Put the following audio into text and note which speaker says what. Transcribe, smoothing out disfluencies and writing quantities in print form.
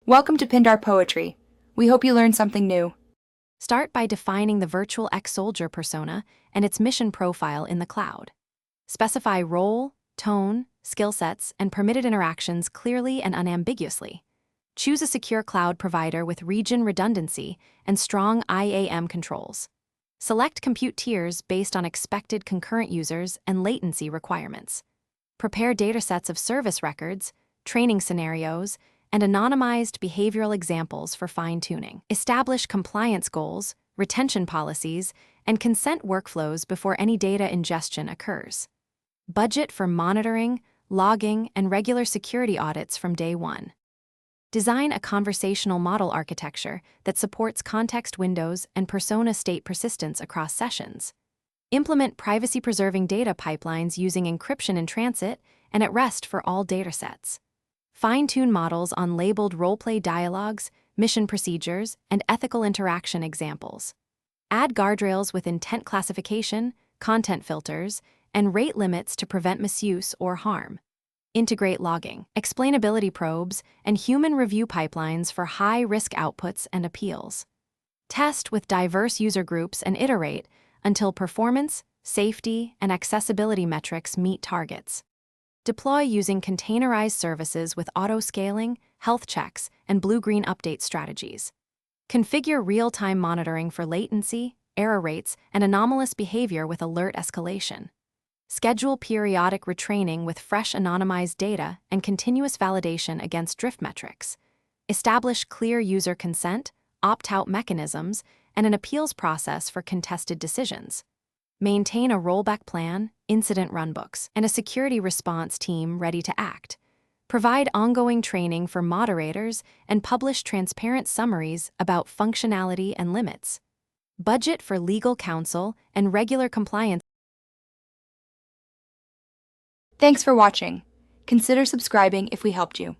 Speaker 1: Welcome to Pindar Poetry. We hope you learned something new.
Speaker 2: Start by defining the virtual ex-soldier persona and its mission profile in the cloud. Specify role, tone, skill sets, and permitted interactions clearly and unambiguously. Choose a secure cloud provider with region redundancy and strong IAM controls. Select compute tiers based on expected concurrent users and latency requirements. Prepare datasets of service records, training scenarios, and anonymized behavioral examples for fine-tuning. Establish compliance goals, retention policies, and consent workflows before any data ingestion occurs. Budget for monitoring, logging, and regular security audits from day one. Design a conversational model architecture that supports context windows and persona state persistence across sessions. Implement privacy-preserving data pipelines using encryption in transit and at rest for all datasets. Fine-tune models on labeled role-play dialogues, mission procedures, and ethical interaction examples. Add guardrails with intent classification, content filters, and rate limits to prevent misuse or harm. Integrate logging, explainability probes, and human review pipelines for high-risk outputs and appeals. Test with diverse user groups and iterate until performance, safety, and accessibility metrics meet targets. Deploy using containerized services with auto-scaling, health checks, and blue-green update strategies. Configure real-time monitoring for latency, error rates, and anomalous behavior with alert escalation. Schedule periodic retraining with fresh anonymized data and continuous validation against drift metrics. Establish clear user consent, opt-out mechanisms, and an appeals process for contested decisions. Maintain a rollback plan, incident runbooks, and a security response team ready to act. Provide ongoing training for moderators and publish transparent summaries about functionality and limits. Budget for legal counsel and regular compliance.
Speaker 1: Thanks for watching. Consider subscribing if we helped you.